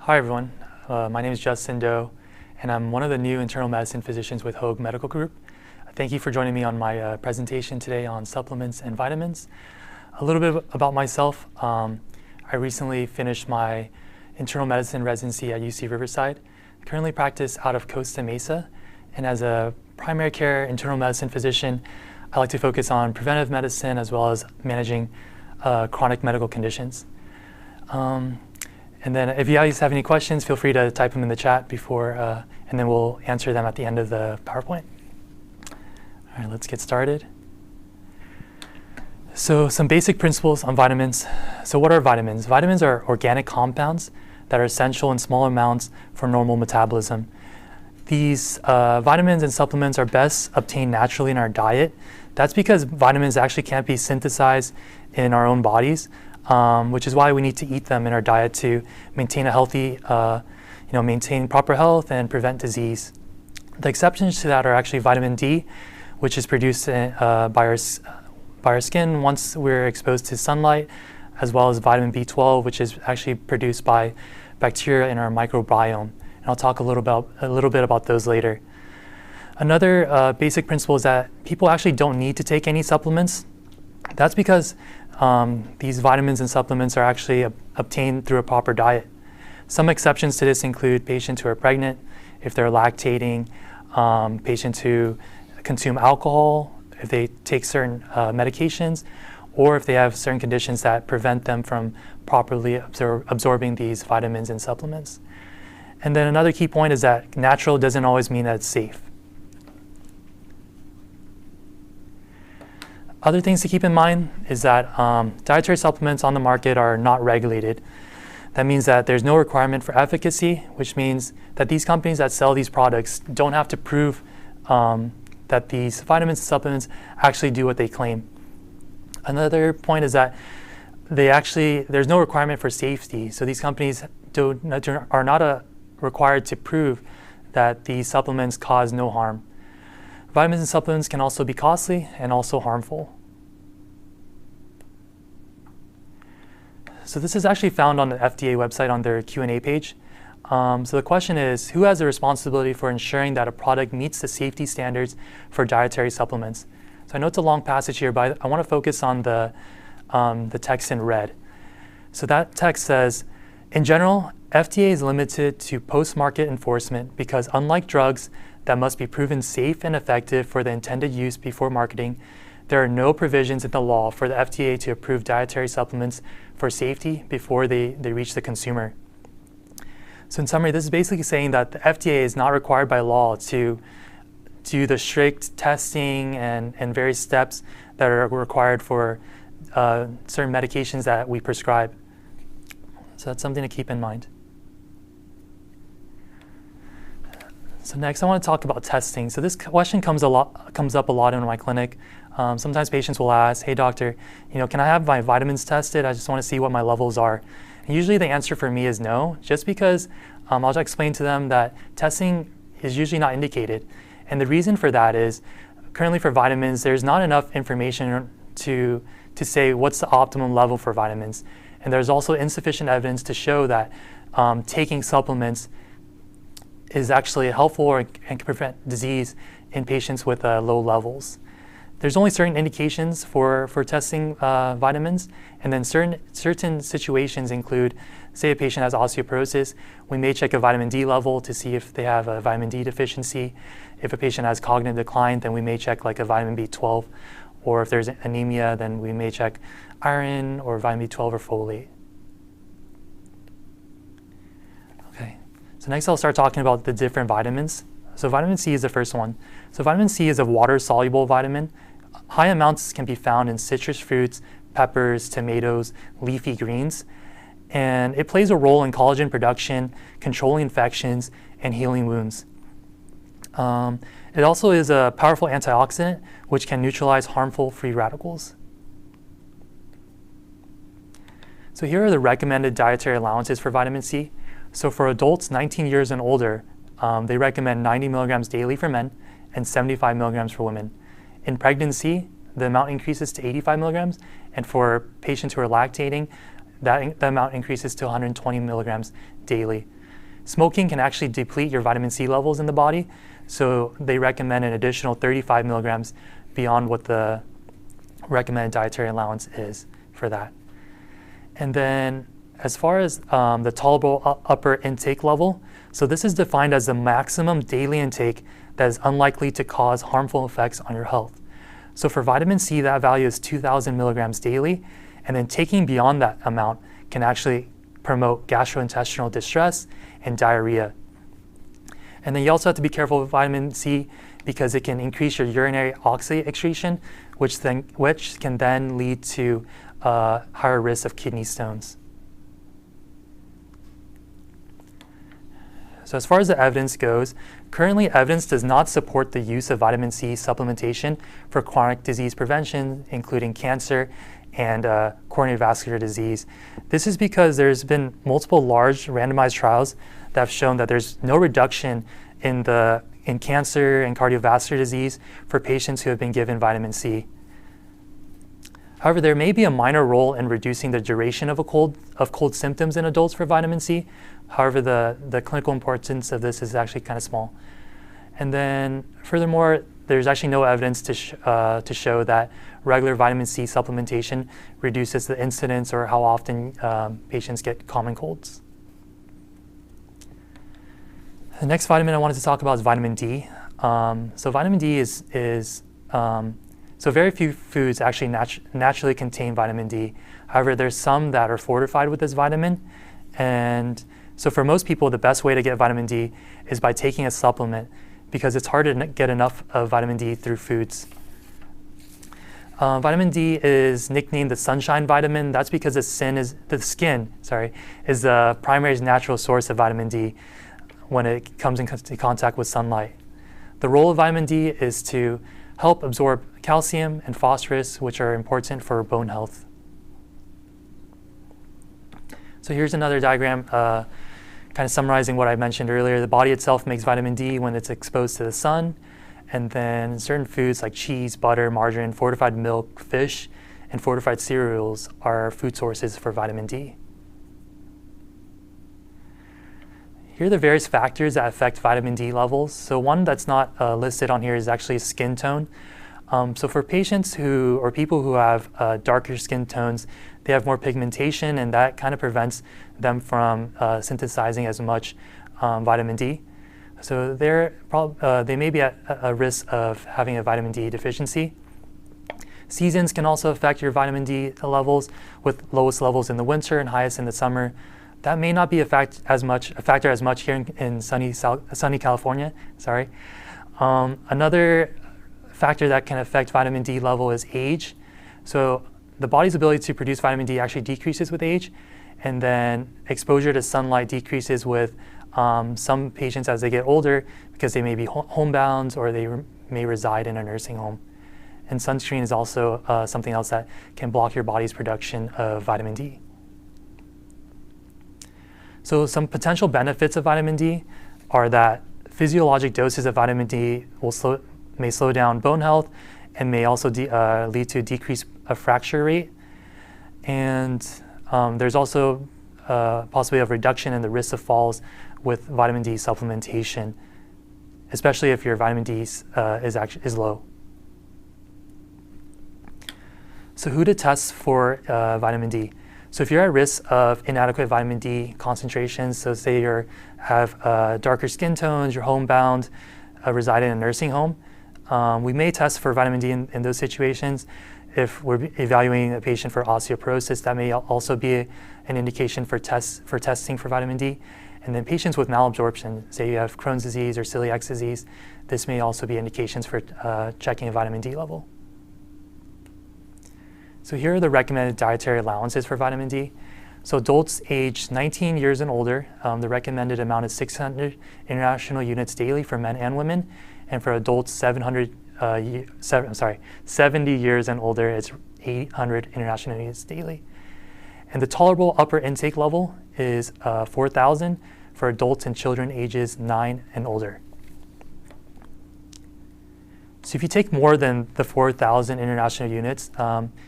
Hi everyone, my name is Justin Doe, and I'm one of the new internal medicine physicians with Hoag Medical Group. Thank you for joining me on my presentation today on supplements and vitamins. A little bit about myself. I recently finished my internal medicine residency at UC Riverside. I currently practice out of Costa Mesa, and as a primary care internal medicine physician, I like to focus on preventive medicine as well as managing chronic medical conditions. And then if you guys have any questions, feel free to type them in the chat before, and then we'll answer them at the end of the PowerPoint. All right, let's get started. So some basic principles on vitamins. So what are vitamins? Vitamins are organic compounds that are essential in small amounts for normal metabolism. These vitamins and supplements are best obtained naturally in our diet. That's because vitamins actually can't be synthesized in our own bodies. Which is why we need to eat them in our diet to maintain a healthy, maintain proper health and prevent disease. The exceptions to that are actually vitamin D, which is produced by our skin once we're exposed to sunlight, as well as vitamin B12, which is actually produced by bacteria in our microbiome. And I'll talk a little bit about those later. Another basic principle is that people actually don't need to take any supplements. That's because these vitamins and supplements are actually obtained through a proper diet. Some exceptions to this include patients who are pregnant, if they're lactating, patients who consume alcohol, if they take certain medications, or if they have certain conditions that prevent them from properly absorbing these vitamins and supplements. And then another key point is that natural doesn't always mean that it's safe. Other things to keep in mind is that dietary supplements on the market are not regulated. That means that there's no requirement for efficacy, which means that these companies that sell these products don't have to prove that these vitamins and supplements actually do what they claim. Another point is that there's no requirement for safety. So these companies are not required to prove that these supplements cause no harm. Vitamins and supplements can also be costly and also harmful. So this is actually found on the FDA website on their Q&A page. So the question is, who has the responsibility for ensuring that a product meets the safety standards for dietary supplements? So I know it's a long passage here, but I want to focus on the text in red. So that text says, in general, FDA is limited to post-market enforcement because unlike drugs that must be proven safe and effective for the intended use before marketing, there are no provisions in the law for the FDA to approve dietary supplements for safety before they reach the consumer. So in summary, this is basically saying that the FDA is not required by law to do the strict testing and various steps that are required for certain medications that we prescribe. So that's something to keep in mind. So next, I want to talk about testing. So this question comes up a lot in my clinic. Sometimes patients will ask, "Hey doctor, can I have my vitamins tested? I just want to see what my levels are." And usually the answer for me is no, just because I'll just explain to them that testing is usually not indicated. And the reason for that is, currently for vitamins, there's not enough information to say what's the optimum level for vitamins. And there's also insufficient evidence to show that taking supplements is actually helpful and can prevent disease in patients with low levels. There's only certain indications for testing vitamins, and then certain situations include, say a patient has osteoporosis, we may check a vitamin D level to see if they have a vitamin D deficiency. If a patient has cognitive decline, then we may check like a vitamin B12, or if there's anemia, then we may check iron or vitamin B12 or folate. So next I'll start talking about the different vitamins. So vitamin C is the first one. So vitamin C is a water-soluble vitamin. High amounts can be found in citrus fruits, peppers, tomatoes, leafy greens. And it plays a role in collagen production, controlling infections, and healing wounds. It also is a powerful antioxidant, which can neutralize harmful free radicals. So here are the recommended dietary allowances for vitamin C. So for adults 19 years and older, they recommend 90 milligrams daily for men and 75 milligrams for women. In pregnancy, the amount increases to 85 milligrams, and for patients who are lactating, that amount increases to 120 milligrams daily. Smoking can actually deplete your vitamin C levels in the body, so they recommend an additional 35 milligrams beyond what the recommended dietary allowance is for that. And then as far as the tolerable upper intake level, so this is defined as the maximum daily intake that is unlikely to cause harmful effects on your health. So for vitamin C, that value is 2,000 milligrams daily, and then taking beyond that amount can actually promote gastrointestinal distress and diarrhea. And then you also have to be careful with vitamin C because it can increase your urinary oxalate excretion, which can then lead to higher risk of kidney stones. So as far as the evidence goes, currently evidence does not support the use of vitamin C supplementation for chronic disease prevention, including cancer and coronary vascular disease. This is because there's been multiple large randomized trials that have shown that there's no reduction in cancer and cardiovascular disease for patients who have been given vitamin C. However, there may be a minor role in reducing the duration of cold symptoms in adults for vitamin C. However, the clinical importance of this is actually kind of small. And then furthermore, there's actually no evidence to show that regular vitamin C supplementation reduces the incidence or how often patients get common colds. The next vitamin I wanted to talk about is vitamin D. So vitamin D so very few foods actually naturally contain vitamin D. However, there's some that are fortified with this vitamin. And so for most people, the best way to get vitamin D is by taking a supplement because it's hard to get enough of vitamin D through foods. Vitamin D is nicknamed the sunshine vitamin. That's because the skin is the primary natural source of vitamin D when it comes into contact with sunlight. The role of vitamin D is to help absorb calcium and phosphorus, which are important for bone health. So here's another diagram kind of summarizing what I mentioned earlier. The body itself makes vitamin D when it's exposed to the sun, and then certain foods like cheese, butter, margarine, fortified milk, fish, and fortified cereals are food sources for vitamin D. Here are the various factors that affect vitamin D levels. So one that's not listed on here is actually skin tone. So for patients or people who have darker skin tones, they have more pigmentation, and that kind of prevents them from synthesizing as much vitamin D. So they may be at a risk of having a vitamin D deficiency. Seasons can also affect your vitamin D levels, with lowest levels in the winter and highest in the summer. That may not be a factor as much here in sunny California. Sorry. Another factor that can affect vitamin D level is age. So the body's ability to produce vitamin D actually decreases with age, and then exposure to sunlight decreases with some patients as they get older because they may be homebound or they may reside in a nursing home. And sunscreen is also something else that can block your body's production of vitamin D. So some potential benefits of vitamin D are that physiologic doses of vitamin D may slow down bone health and may also lead to a decreased fracture rate. And there's also possibly a reduction in the risk of falls with vitamin D supplementation, especially if your vitamin D is low. So who to test for vitamin D? So if you're at risk of inadequate vitamin D concentrations, so say you have darker skin tones, you're homebound, reside in a nursing home, we may test for vitamin D in those situations. If we're evaluating a patient for osteoporosis, that may also be an indication for testing for vitamin D. And then patients with malabsorption, say you have Crohn's disease or celiac disease, this may also be indications for checking a vitamin D level. So here are the recommended dietary allowances for vitamin D. So adults aged 19 years and older, the recommended amount is 600 international units daily for men and women. And for adults 70 years and older, it's 800 international units daily. And the tolerable upper intake level is 4,000 for adults and children ages 9 and older. So if you take more than the 4,000 international units,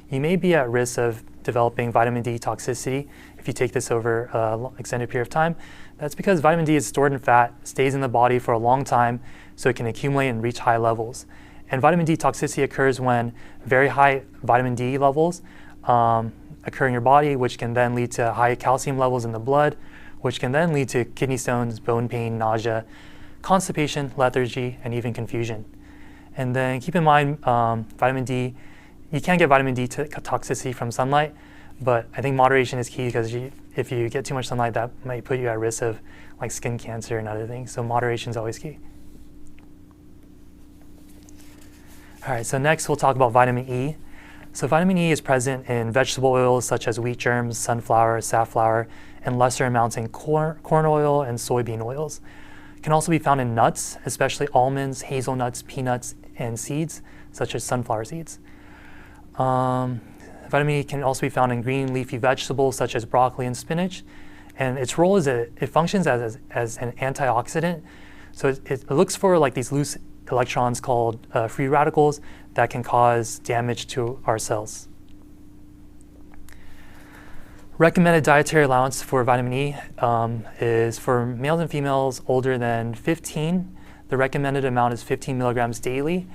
you may be at risk of developing vitamin D toxicity if you take this over an extended period of time. That's because vitamin D is stored in fat, stays in the body for a long time, so it can accumulate and reach high levels. And vitamin D toxicity occurs when very high vitamin D levels occur in your body, which can then lead to high calcium levels in the blood, which can then lead to kidney stones, bone pain, nausea, constipation, lethargy, and even confusion. And then keep in mind, vitamin D, you can get vitamin D toxicity from sunlight, but I think moderation is key because if you get too much sunlight, that might put you at risk of like skin cancer and other things. So moderation is always key. All right, so next we'll talk about vitamin E. So vitamin E is present in vegetable oils such as wheat germs, sunflower, safflower, and lesser amounts in corn oil and soybean oils. It can also be found in nuts, especially almonds, hazelnuts, peanuts, and seeds, such as sunflower seeds. Vitamin E can also be found in green leafy vegetables such as broccoli and spinach. And its role is it functions as an antioxidant. So it looks for like these loose electrons called free radicals that can cause damage to our cells. Recommended dietary allowance for vitamin E is for males and females older than 15. The recommended amount is 15 milligrams daily,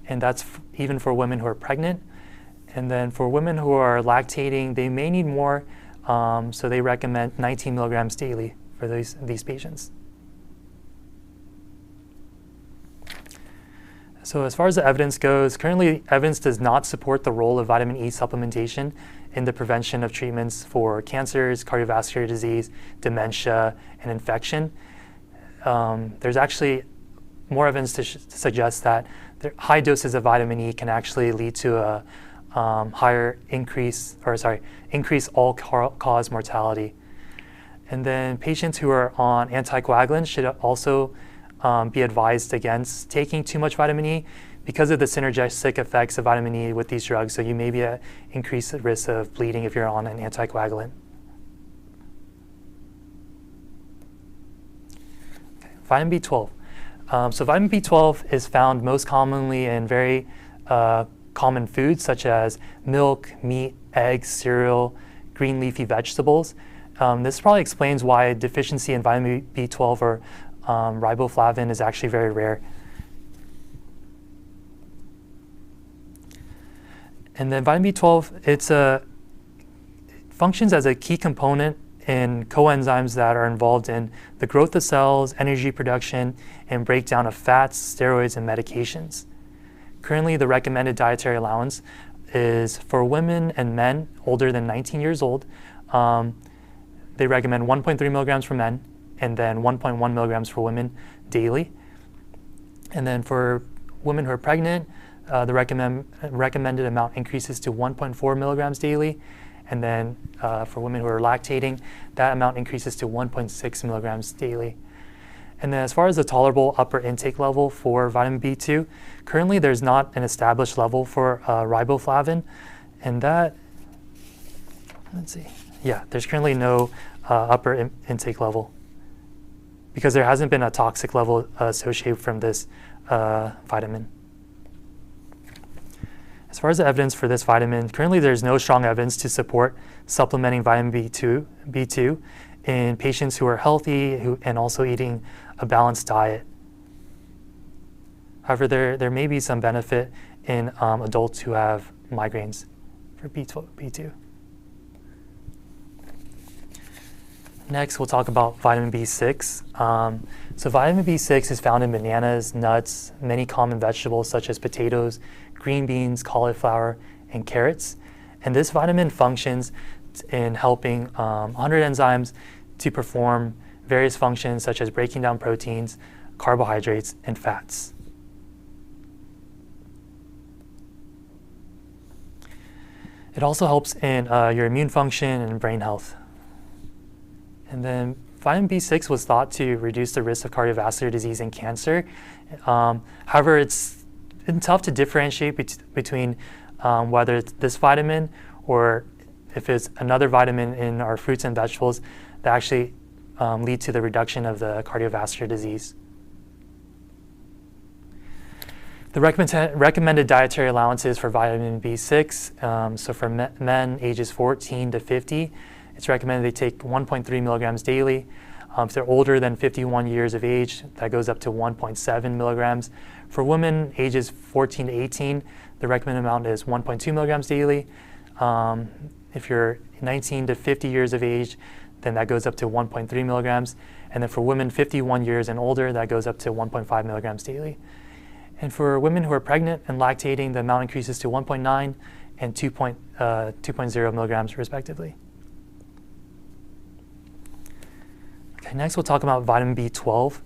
and that's even for women who are pregnant. And then for women who are lactating, they may need more, so they recommend 19 milligrams daily for these patients. So as far as the evidence goes, currently evidence does not support the role of vitamin E supplementation in the prevention of treatments for cancers, cardiovascular disease, dementia, and infection. There's actually more evidence to suggest that high doses of vitamin E can actually lead to a increase all-cause mortality. And then patients who are on anticoagulants should also be advised against taking too much vitamin E because of the synergistic effects of vitamin E with these drugs. So you may be at increased risk of bleeding if you're on an anticoagulant. Okay. Vitamin B12. So vitamin B12 is found most commonly in very common foods such as milk, meat, eggs, cereal, green leafy vegetables. This probably explains why deficiency in vitamin B12 or riboflavin is actually very rare. And then vitamin B12, it functions as a key component in coenzymes that are involved in the growth of cells, energy production, and breakdown of fats, steroids, and medications. Currently, the recommended dietary allowance is for women and men older than 19 years old. They recommend 1.3 milligrams for men and then 1.1 milligrams for women daily. And then for women who are pregnant, the recommended amount increases to 1.4 milligrams daily. And then for women who are lactating, that amount increases to 1.6 milligrams daily. And then as far as the tolerable upper intake level for vitamin B2, currently there's not an established level for riboflavin. And that, let's see, yeah, there's currently no upper intake level because there hasn't been a toxic level associated from this vitamin. As far as the evidence for this vitamin, currently there's no strong evidence to support supplementing vitamin B2 in patients who are healthy and also eating a balanced diet. However, there may be some benefit in adults who have migraines for B2. Next, we'll talk about vitamin B6. So vitamin B6 is found in bananas, nuts, many common vegetables such as potatoes, green beans, cauliflower, and carrots. And this vitamin functions in helping 100 enzymes to perform various functions such as breaking down proteins, carbohydrates, and fats. It also helps in your immune function and brain health. And then vitamin B6 was thought to reduce the risk of cardiovascular disease and cancer. However, it's been tough to differentiate between whether it's this vitamin or if it's another vitamin in our fruits and vegetables that actually lead to the reduction of the cardiovascular disease. The recommended dietary allowances for vitamin B6, so for men ages 14 to 50, it's recommended they take 1.3 milligrams daily. If they're older than 51 years of age, that goes up to 1.7 milligrams. For women ages 14 to 18, the recommended amount is 1.2 milligrams daily. If you're 19 to 50 years of age, then that goes up to 1.3 milligrams. And then for women 51 years and older, that goes up to 1.5 milligrams daily. And for women who are pregnant and lactating, the amount increases to 1.9 and 2.0 milligrams respectively. Okay, next we'll talk about vitamin B12.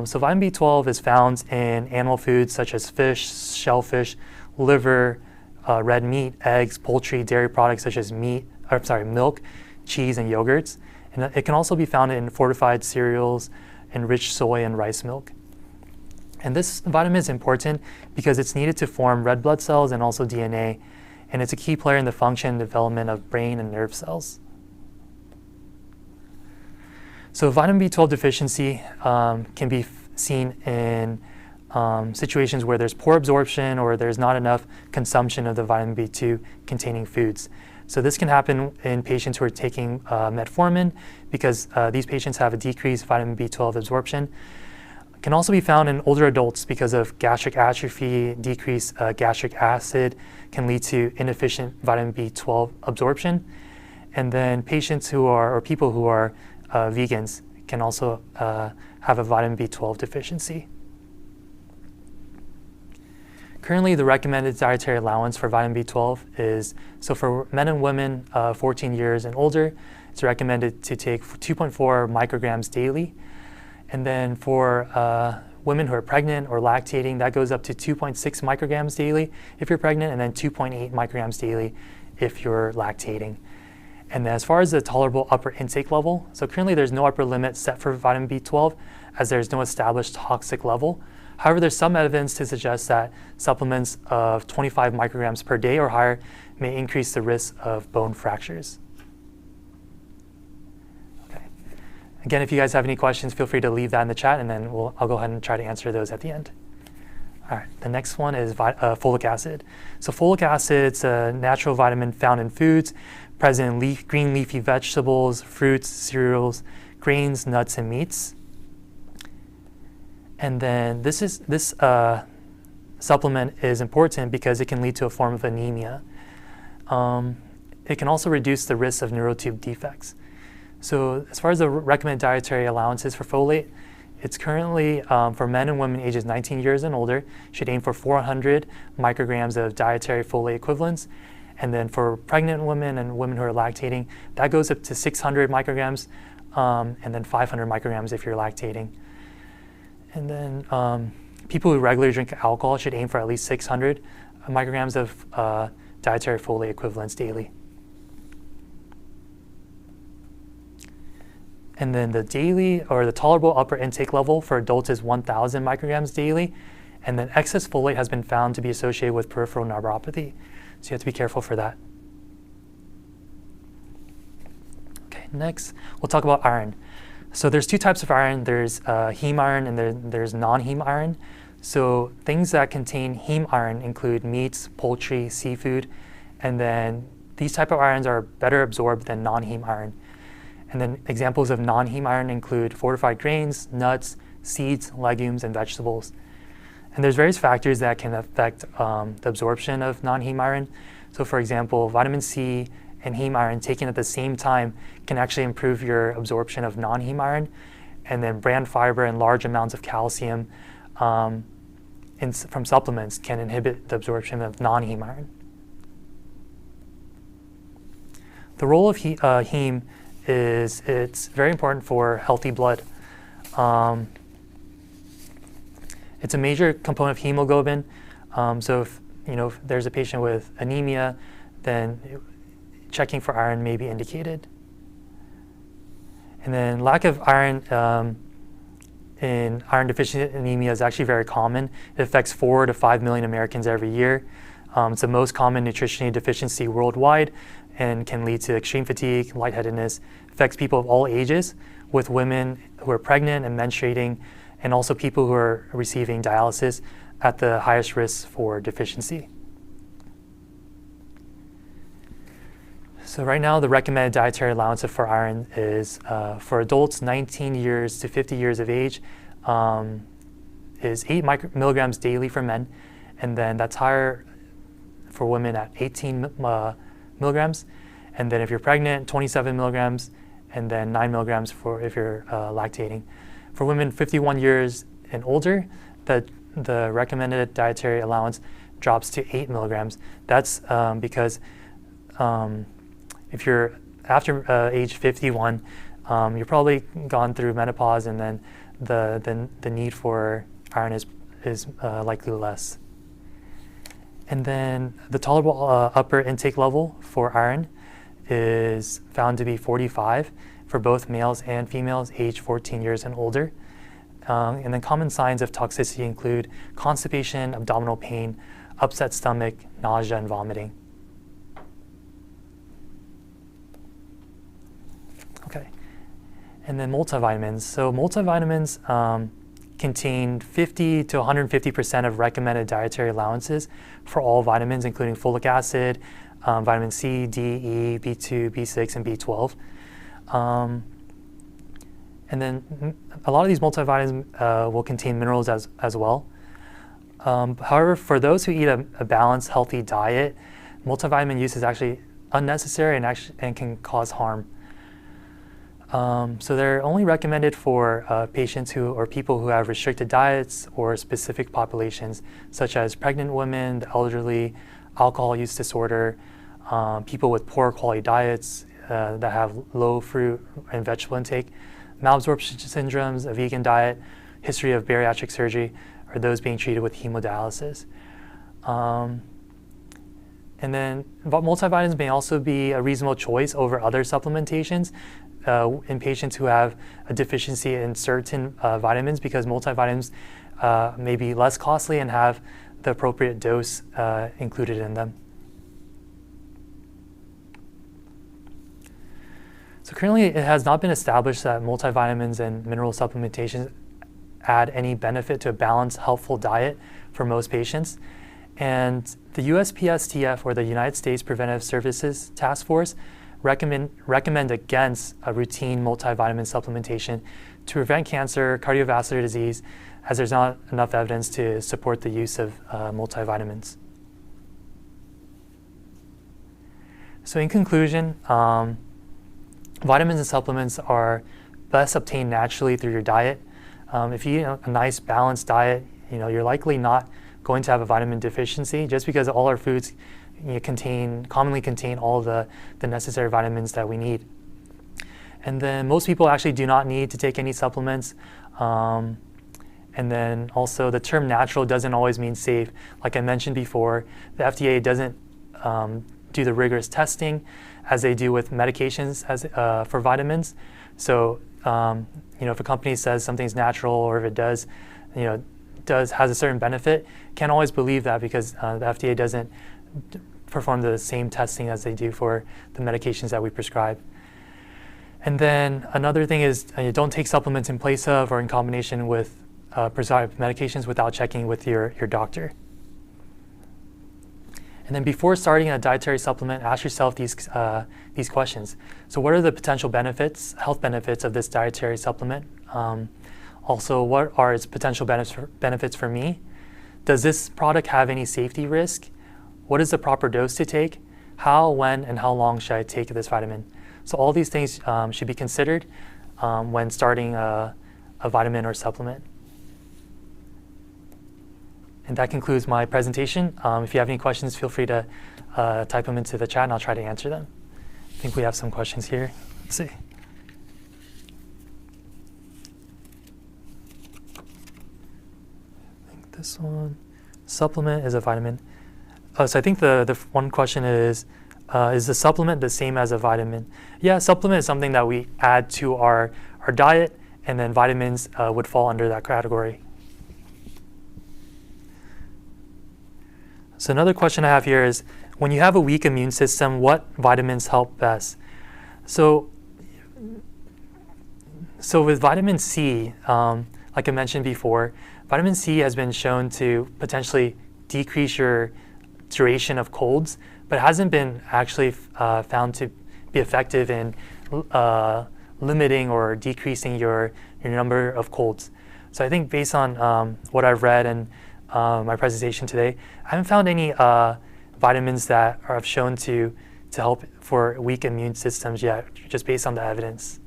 So vitamin B12 is found in animal foods such as fish, shellfish, liver, red meat, eggs, poultry, dairy products such as milk, cheese, and yogurts. And it can also be found in fortified cereals, enriched soy, and rice milk. And this vitamin is important because it's needed to form red blood cells and also DNA, and it's a key player in the function and development of brain and nerve cells. So vitamin B12 deficiency can be seen in situations where there's poor absorption or there's not enough consumption of the vitamin B2 containing foods. So this can happen in patients who are taking metformin because these patients have a decreased vitamin B12 absorption. It can also be found in older adults because of gastric atrophy, decreased gastric acid can lead to inefficient vitamin B12 absorption. And then patients who are, or people who are vegans can also have a vitamin B12 deficiency. Currently, the recommended dietary allowance for vitamin B12 is, so for men and women 14 years and older, it's recommended to take 2.4 micrograms daily. And then for women who are pregnant or lactating, that goes up to 2.6 micrograms daily if you're pregnant, and then 2.8 micrograms daily if you're lactating. And then as far as the tolerable upper intake level, so currently there's no upper limit set for vitamin B12 as there's no established toxic level. However, there's some evidence to suggest that supplements of 25 micrograms per day or higher may increase the risk of bone fractures. Okay. Again, if you guys have any questions, feel free to leave that in the chat, and then I'll go ahead and try to answer those at the end. All right, the next one is folic acid. So folic acid, it's a natural vitamin found in foods, present in green leafy vegetables, fruits, cereals, grains, nuts, and meats. And then this supplement is important because it can lead to a form of anemia. It can also reduce the risk of neurotube defects. So as far as the recommended dietary allowances for folate, it's currently for men and women ages 19 years and older, should aim for 400 micrograms of dietary folate equivalents. And then for pregnant women and women who are lactating, that goes up to 600 micrograms, and then 500 micrograms if you're lactating. And then people who regularly drink alcohol should aim for at least 600 micrograms of dietary folate equivalents daily. And then the daily or the tolerable upper intake level for adults is 1,000 micrograms daily. And then excess folate has been found to be associated with peripheral neuropathy. So you have to be careful for that. Okay, next we'll talk about iron. So there's two types of iron. There's heme iron and there's non-heme iron. So things that contain heme iron include meats, poultry, seafood, and then these type of irons are better absorbed than non-heme iron. And then examples of non-heme iron include fortified grains, nuts, seeds, legumes, and vegetables. And there's various factors that can affect the absorption of non-heme iron. So for example, vitamin C and heme iron taken at the same time can actually improve your absorption of non-heme iron. And then bran fiber and large amounts of calcium from supplements can inhibit the absorption of non-heme iron. The role of heme is it's very important for healthy blood. It's a major component of hemoglobin. So if there's a patient with anemia, then checking for iron may be indicated. And then lack of iron in iron deficient anemia is actually very common. It affects 4 to 5 million Americans every year. It's the most common nutrition deficiency worldwide and can lead to extreme fatigue, lightheadedness. Affects people of all ages, with women who are pregnant and menstruating, and also people who are receiving dialysis at the highest risk for deficiency. So right now, the recommended dietary allowance for iron is for adults 19 years to 50 years of age is 8 milligrams daily for men, and then that's higher for women at 18 milligrams, and then if you're pregnant, 27 milligrams, and then 9 milligrams for if you're lactating. For women 51 years and older, the recommended dietary allowance drops to 8 milligrams. That's because if you're after age 51, you're probably gone through menopause, and then the need for iron is likely less. And then the tolerable upper intake level for iron is found to be 45 for both males and females aged 14 years and older. And then common signs of toxicity include constipation, abdominal pain, upset stomach, nausea, and vomiting. Okay, and then multivitamins. So multivitamins contain 50 to 150% of recommended dietary allowances for all vitamins, including folic acid, vitamin C, D, E, B2, B6, and B12. And then a lot of these multivitamins will contain minerals as well. However, for those who eat a balanced, healthy diet, multivitamin use is actually unnecessary and can cause harm. So they're only recommended for patients or people who have restricted diets or specific populations, such as pregnant women, the elderly, alcohol use disorder, people with poor quality diets that have low fruit and vegetable intake, malabsorption syndromes, a vegan diet, history of bariatric surgery, or those being treated with hemodialysis. And then multivitamins may also be a reasonable choice over other supplementations in patients who have a deficiency in certain vitamins, because multivitamins may be less costly and have the appropriate dose included in them. So currently, it has not been established that multivitamins and mineral supplementations add any benefit to a balanced, healthful diet for most patients. And the USPSTF, or the United States Preventive Services Task Force, recommend against a routine multivitamin supplementation to prevent cancer, cardiovascular disease, as there's not enough evidence to support the use of multivitamins. So in conclusion, vitamins and supplements are best obtained naturally through your diet. If you eat a nice balanced diet, you're likely not going to have a vitamin deficiency, just because all our foods commonly contain all the necessary vitamins that we need. And then most people actually do not need to take any supplements. And then also the term natural doesn't always mean safe. Like I mentioned before, the FDA doesn't do the rigorous testing as they do with medications for vitamins. So if a company says something's natural, or if it does, has a certain benefit, can't always believe that, because the FDA doesn't perform the same testing as they do for the medications that we prescribe. And then another thing is don't take supplements in place of or in combination with prescribed medications without checking with your doctor. And then before starting a dietary supplement, ask yourself these questions. So what are the potential benefits, health benefits of this dietary supplement? Also, what are its potential benefits for me? Does this product have any safety risk? What is the proper dose to take? How, when, and how long should I take this vitamin? So all these things should be considered when starting a vitamin or supplement. And that concludes my presentation. If you have any questions, feel free to type them into the chat and I'll try to answer them. I think we have some questions here. Let's see. I think this one, supplement is a vitamin. So I think the one question is the supplement the same as a vitamin? Yeah, supplement is something that we add to our diet, and then vitamins would fall under that category. So another question I have here is, when you have a weak immune system, what vitamins help best? So with vitamin C, like I mentioned before, vitamin C has been shown to potentially decrease your duration of colds, but hasn't been actually found to be effective in limiting or decreasing your number of colds. So I think based on what I've read and my presentation today, I haven't found any vitamins that have shown to help for weak immune systems yet, just based on the evidence.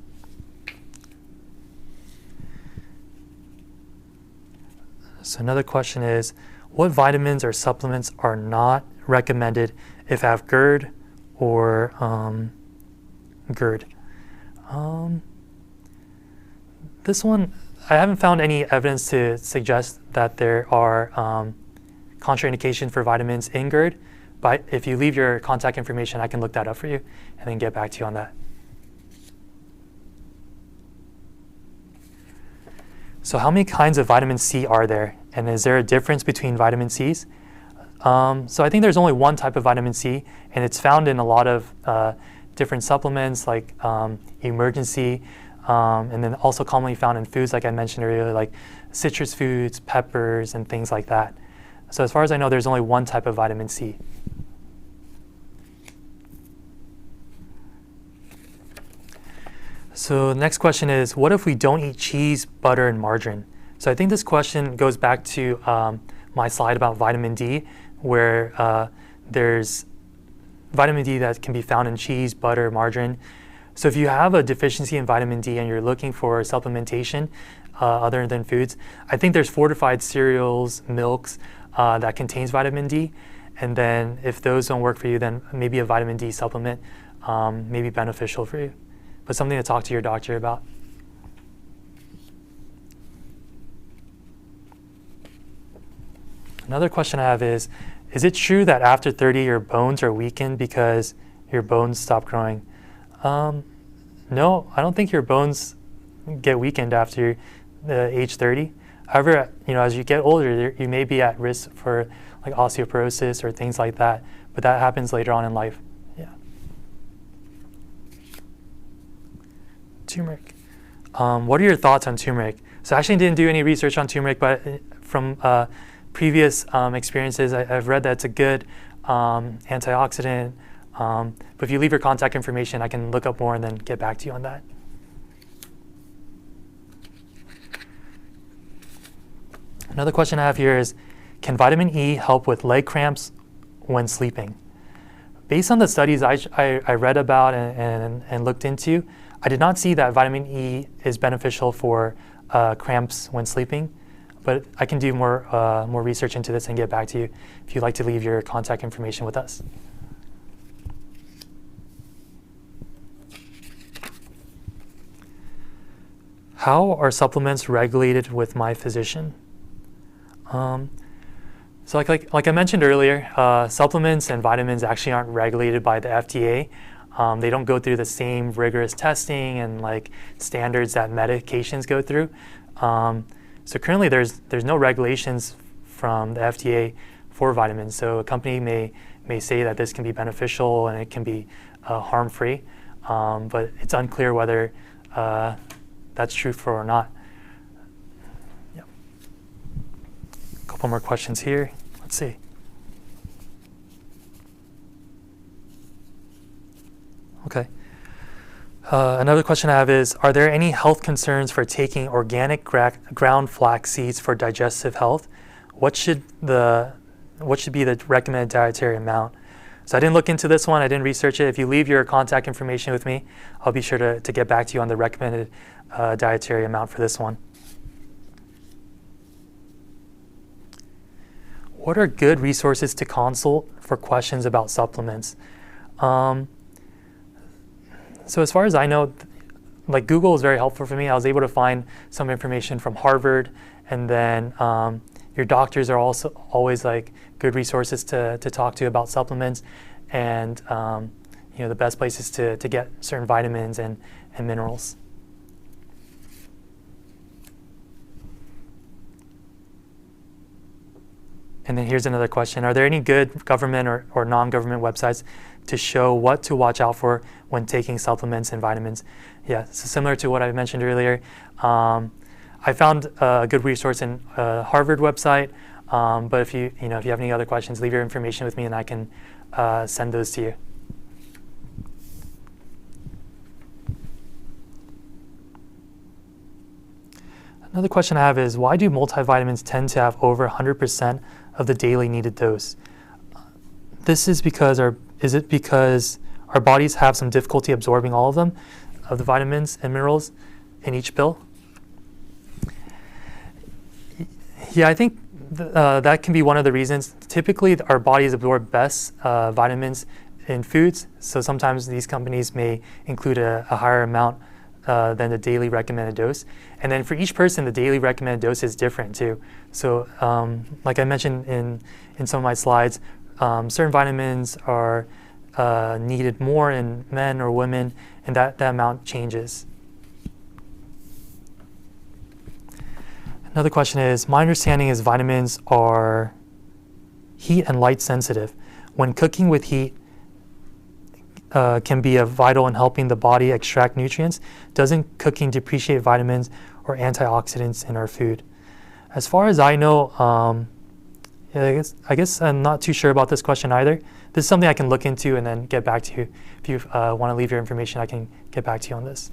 So another question is, what vitamins or supplements are not recommended if I have GERD or GERD? This one, I haven't found any evidence to suggest that there are contraindications for vitamins in GERD, but if you leave your contact information, I can look that up for you and then get back to you on that. So how many kinds of vitamin C are there? And is there a difference between vitamin Cs? So I think there's only one type of vitamin C, and it's found in a lot of different supplements like Emergency, and then also commonly found in foods like I mentioned earlier, like citrus foods, peppers, and things like that. So as far as I know, there's only one type of vitamin C. So the next question is, what if we don't eat cheese, butter, and margarine? So I think this question goes back to my slide about vitamin D, where there's vitamin D that can be found in cheese, butter, margarine. So if you have a deficiency in vitamin D and you're looking for supplementation other than foods, I think there's fortified cereals, milks that contains vitamin D. And then if those don't work for you, then maybe a vitamin D supplement may be beneficial for you. But something to talk to your doctor about. Another question I have is it true that after 30 your bones are weakened because your bones stop growing? No, I don't think your bones get weakened after age 30. However, as you get older, you may be at risk for like osteoporosis or things like that, but that happens later on in life. Yeah. Turmeric. What are your thoughts on turmeric? So I actually didn't do any research on turmeric, but from previous experiences, I've read that it's a good antioxidant. But if you leave your contact information, I can look up more and then get back to you on that. Another question I have here is, can vitamin E help with leg cramps when sleeping? Based on the studies I read about and looked into, I did not see that vitamin E is beneficial for cramps when sleeping, but I can do more research into this and get back to you if you'd like to leave your contact information with us. How are supplements regulated with my physician? So like I mentioned earlier, supplements and vitamins actually aren't regulated by the FDA. They don't go through the same rigorous testing and like standards that medications go through. So currently there's no regulations from the FDA for vitamins. So a company may say that this can be beneficial and it can be harm-free, but it's unclear whether that's true for or not. Yep. A couple more questions here. Let's see. Okay. Another question I have is, are there any health concerns for taking organic ground flax seeds for digestive health? What should be the recommended dietary amount? So I didn't look into this one. I didn't research it. If you leave your contact information with me, I'll be sure to get back to you on the recommended dietary amount for this one. What are good resources to consult for questions about supplements? So as far as I know, like Google is very helpful for me. I was able to find some information from Harvard, and then your doctors are also always like good resources to talk to about supplements, and the best places to get certain vitamins and minerals. And then here's another question. Are there any good government or non-government websites to show what to watch out for when taking supplements and vitamins? Yeah, so similar to what I mentioned earlier, I found a good resource in Harvard website, but if you have any other questions, leave your information with me and I can send those to you. Another question I have is, why do multivitamins tend to have over 100% of the daily needed dose? This is because is it because our bodies have some difficulty absorbing all of them, of the vitamins and minerals in each pill? Yeah, I think that can be one of the reasons. Typically, our bodies absorb best vitamins in foods, so sometimes these companies may include a higher amount than the daily recommended dose. And then for each person, the daily recommended dose is different too. So like I mentioned in some of my slides, certain vitamins are needed more in men or women, and that amount changes. Another question is, my understanding is vitamins are heat and light sensitive. When cooking with heat, can be vital in helping the body extract nutrients. Doesn't cooking depreciate vitamins or antioxidants in our food? As far as I know, yeah, I guess I'm not too sure about this question either. This is something I can look into and then get back to you. If you want to leave your information, I can get back to you on this.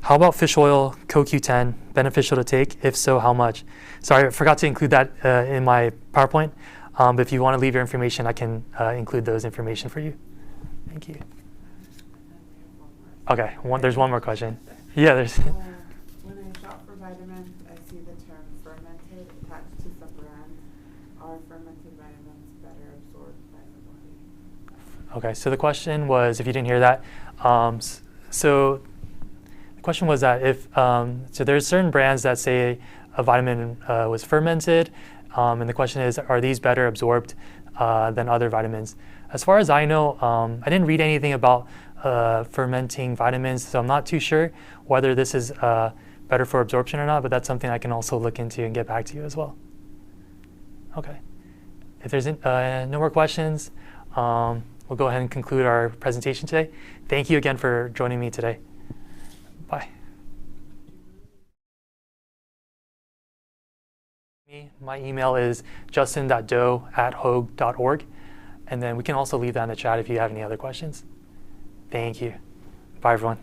How about fish oil, CoQ10, beneficial to take? If so, how much? Sorry, I forgot to include that in my PowerPoint. But if you want to leave your information, I can include those information for you. Thank you. Okay, there's one more question. Yeah, there's. When I shop for vitamins, I see the term fermented attached to some brands. Are fermented vitamins better absorbed by the body? Okay, so the question was, if you didn't hear that, so the question was that if, so there's certain brands that say a vitamin was fermented, and the question is, are these better absorbed than other vitamins? As far as I know, I didn't read anything about fermenting vitamins, so I'm not too sure whether this is better for absorption or not, but that's something I can also look into and get back to you as well. Okay, if there's no more questions, we'll go ahead and conclude our presentation today. Thank you again for joining me today. Bye. My email is justin.doe@hoag.org, and then we can also leave that in the chat if you have any other questions. Thank you. Bye, everyone.